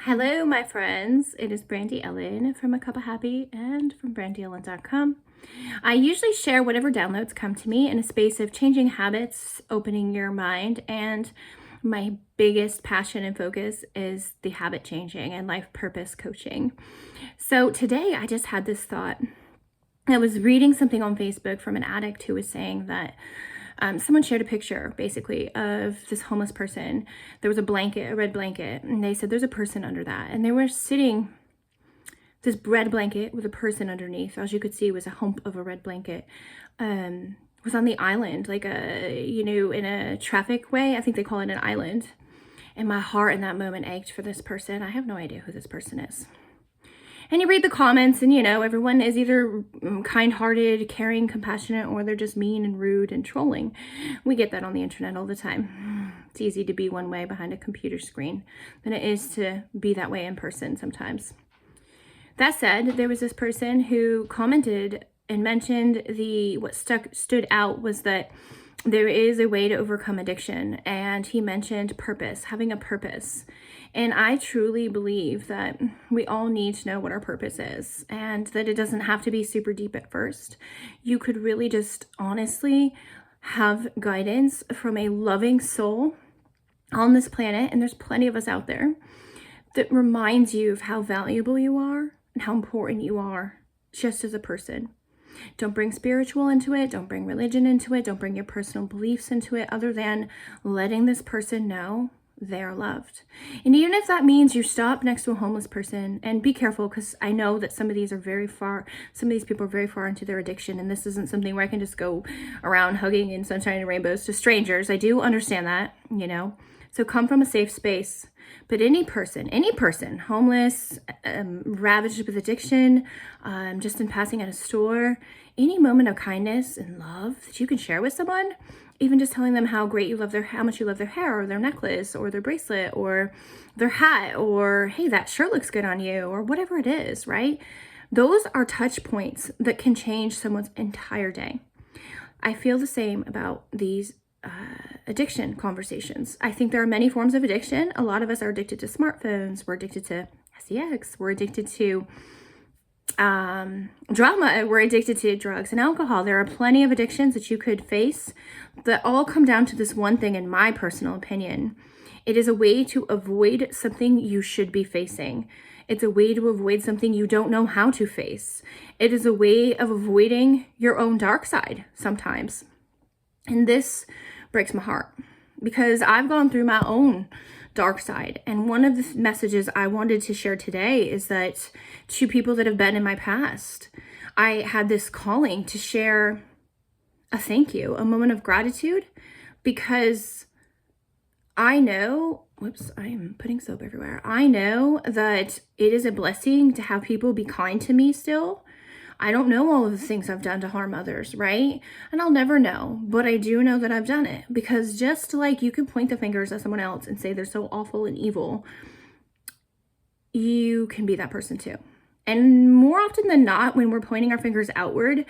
Hello, my friends. It is Brandy Ellen from A Cup of Happy and from brandyellen.com. I usually share whatever downloads come to me in a space of changing habits, opening your mind, and my biggest passion and focus is the habit changing and life purpose coaching. So today I just had this thought. I was reading something on Facebook from an addict who was saying that someone shared a picture basically of this homeless person. There was a blanket, a red blanket, and they said there's a person under that. And they were sitting, this red blanket with a person underneath, as you could see, was a hump of a red blanket, was on the island, like in a traffic way. I think they call it an island. And my heart in that moment ached for this person. I have no idea who this person is. And you read the comments and, everyone is either kind-hearted, caring, compassionate, or they're just mean and rude and trolling. We get that on the internet all the time. It's easy to be one way behind a computer screen than it is to be that way in person sometimes. That said, there was this person who commented and mentioned what stood out was that there is a way to overcome addiction. And he mentioned purpose, having a purpose. And I truly believe that we all need to know what our purpose is and that it doesn't have to be super deep at first. You could really just honestly have guidance from a loving soul on this planet. And there's plenty of us out there that reminds you of how valuable you are and how important you are just as a person. Don't bring spiritual into it. Don't bring religion into it. Don't bring your personal beliefs into it other than letting this person know they're loved. And even if that means you stop next to a homeless person, and be careful because I know that some of these people are very far into their addiction, and this isn't something where I can just go around hugging in sunshine and rainbows to strangers. I do understand that, So come from a safe space. But any person, homeless, ravaged with addiction, just in passing at a store, any moment of kindness and love that you can share with someone, even just telling them how much you love their hair or their necklace or their bracelet or their hat or, hey, that shirt looks good on you or whatever it is, right? Those are touch points that can change someone's entire day. I feel the same about these addiction conversations. I think there are many forms of addiction. A lot of us are addicted to smartphones. We're addicted to sex. We're addicted to drama. We're addicted to drugs and alcohol. There are plenty of addictions that you could face that all come down to this one thing, in my personal opinion. It is a way to avoid something you should be facing. It's a way to avoid something you don't know how to face. It is a way of avoiding your own dark side sometimes. And this breaks my heart because I've gone through my own dark side. And one of the messages I wanted to share today is that to people that have been in my past, I had this calling to share a thank you, a moment of gratitude, because I know, I am putting soap everywhere. I know that it is a blessing to have people be kind to me still. I don't know all of the things I've done to harm others, right? And I'll never know, but I do know that I've done it, because just like you can point the fingers at someone else and say they're so awful and evil, you can be that person too. And more often than not, when we're pointing our fingers outward,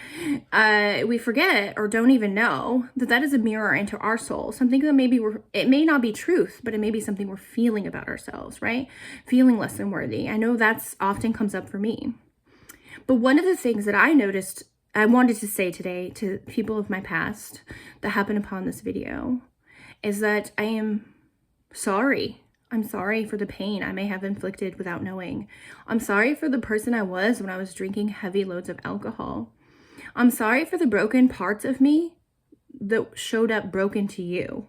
we forget or don't even know that that is a mirror into our soul. Something that it may not be truth, but it may be something we're feeling about ourselves, right? Feeling less than worthy. I know that's often comes up for me. But one of the things that I noticed, I wanted to say today to people of my past that happened upon this video, is that I am sorry. I'm sorry for the pain I may have inflicted without knowing. I'm sorry for the person I was when I was drinking heavy loads of alcohol. I'm sorry for the broken parts of me that showed up broken to you.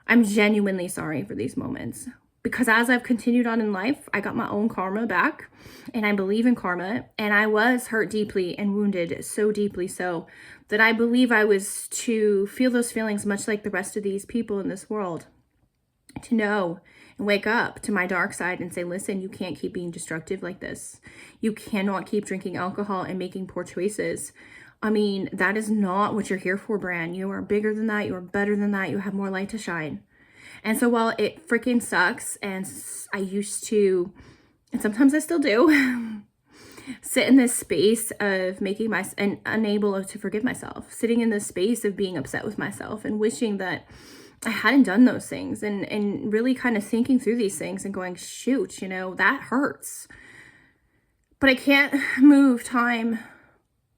I'm genuinely sorry for these moments. Because as I've continued on in life, I got my own karma back, and I believe in karma, and I was hurt deeply and wounded so deeply so that I believe I was to feel those feelings much like the rest of these people in this world, to know and wake up to my dark side and say, listen, you can't keep being destructive like this. You cannot keep drinking alcohol and making poor choices. I mean, that is not what you're here for, Bran. You are bigger than that. You are better than that. You have more light to shine. And so while it freaking sucks, and I used to, and sometimes I still do, sit in this space of and unable to forgive myself, sitting in this space of being upset with myself and wishing that I hadn't done those things, and really kind of thinking through these things and going, shoot, that hurts. But I can't move time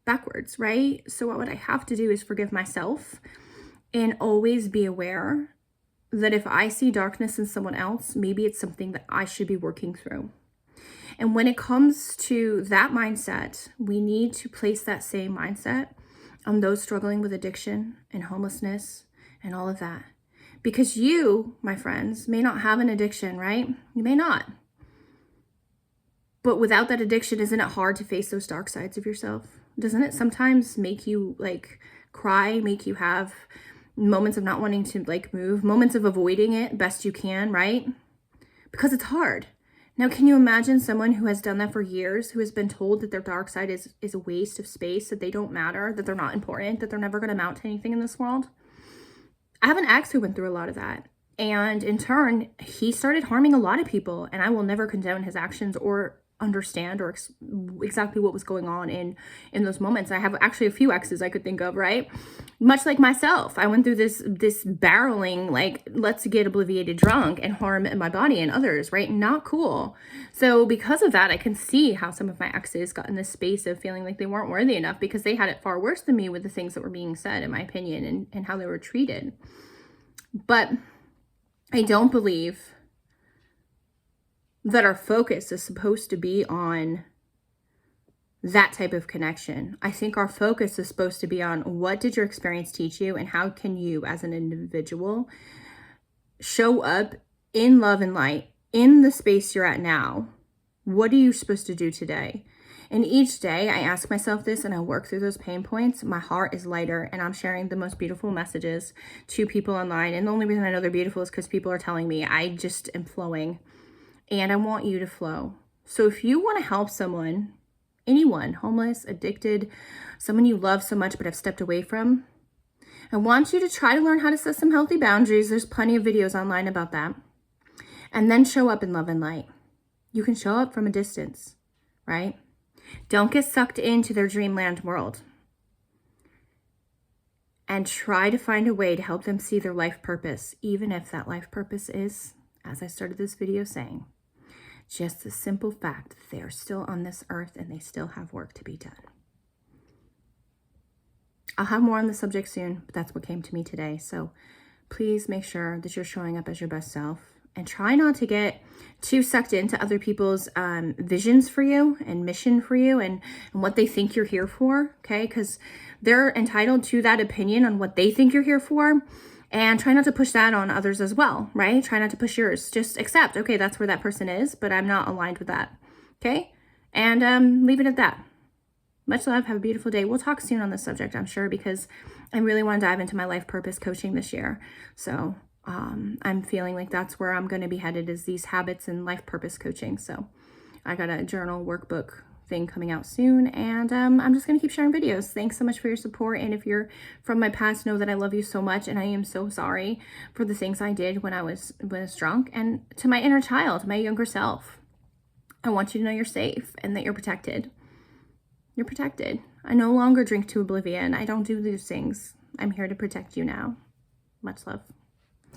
backwards, right? So what I have to do is forgive myself and always be aware that if I see darkness in someone else, maybe it's something that I should be working through. And when it comes to that mindset, we need to place that same mindset on those struggling with addiction and homelessness and all of that. Because you, my friends, may not have an addiction, right? You may not. But without that addiction, isn't it hard to face those dark sides of yourself? Doesn't it sometimes make you cry, make you have moments of not wanting to move, moments of avoiding it best you can, right? Because it's hard. Now, can you imagine someone who has done that for years, who has been told that their dark side is a waste of space, that they don't matter, that they're not important, that they're never going to amount to anything in this world? I have an ex who went through a lot of that. And in turn, he started harming a lot of people. And I will never condone his actions or understand or exactly what was going on in those moments. I have actually a few exes I could think of, right? Much like myself, I went through this barreling, let's get obliviated drunk and harm my body and others, right? Not cool. So because of that, I can see how some of my exes got in this space of feeling like they weren't worthy enough because they had it far worse than me with the things that were being said, in my opinion, and how they were treated. But I don't believe that our focus is supposed to be on that type of connection. I think our focus is supposed to be on what did your experience teach you, and how can you as an individual show up in love and light in the space you're at now. What are you supposed to do today? And each day I ask myself this and I work through those pain points. My heart is lighter and I'm sharing the most beautiful messages to people online. And the only reason I know they're beautiful is because people are telling me. I just am flowing. And I want you to flow. So if you want to help someone, anyone, homeless, addicted, someone you love so much but have stepped away from, I want you to try to learn how to set some healthy boundaries. There's plenty of videos online about that. And then show up in love and light. You can show up from a distance, right? Don't get sucked into their dreamland world. And try to find a way to help them see their life purpose, even if that life purpose is, as I started this video saying, just the simple fact that they are still on this earth and they still have work to be done. I'll have more on the subject soon, but that's what came to me today. So please make sure that you're showing up as your best self and try not to get too sucked into other people's visions for you and mission for you and what they think you're here for, okay? Because they're entitled to that opinion on what they think you're here for. And try not to push that on others as well, right? Try not to push yours. Just accept, okay, that's where that person is, but I'm not aligned with that, okay? And leave it at that. Much love. Have a beautiful day. We'll talk soon on this subject, I'm sure, because I really want to dive into my life purpose coaching this year. So I'm feeling like that's where I'm going to be headed, is these habits and life purpose coaching. So I got a journal workbook thing coming out soon, and I'm just going to keep sharing videos. Thanks so much for your support, and if you're from my past, know that I love you so much, and I am so sorry for the things I did when I was drunk. And to my inner child, my younger self, I want you to know you're safe and that you're protected. You're protected. I no longer drink to oblivion. I don't do these things. I'm here to protect you now. Much love.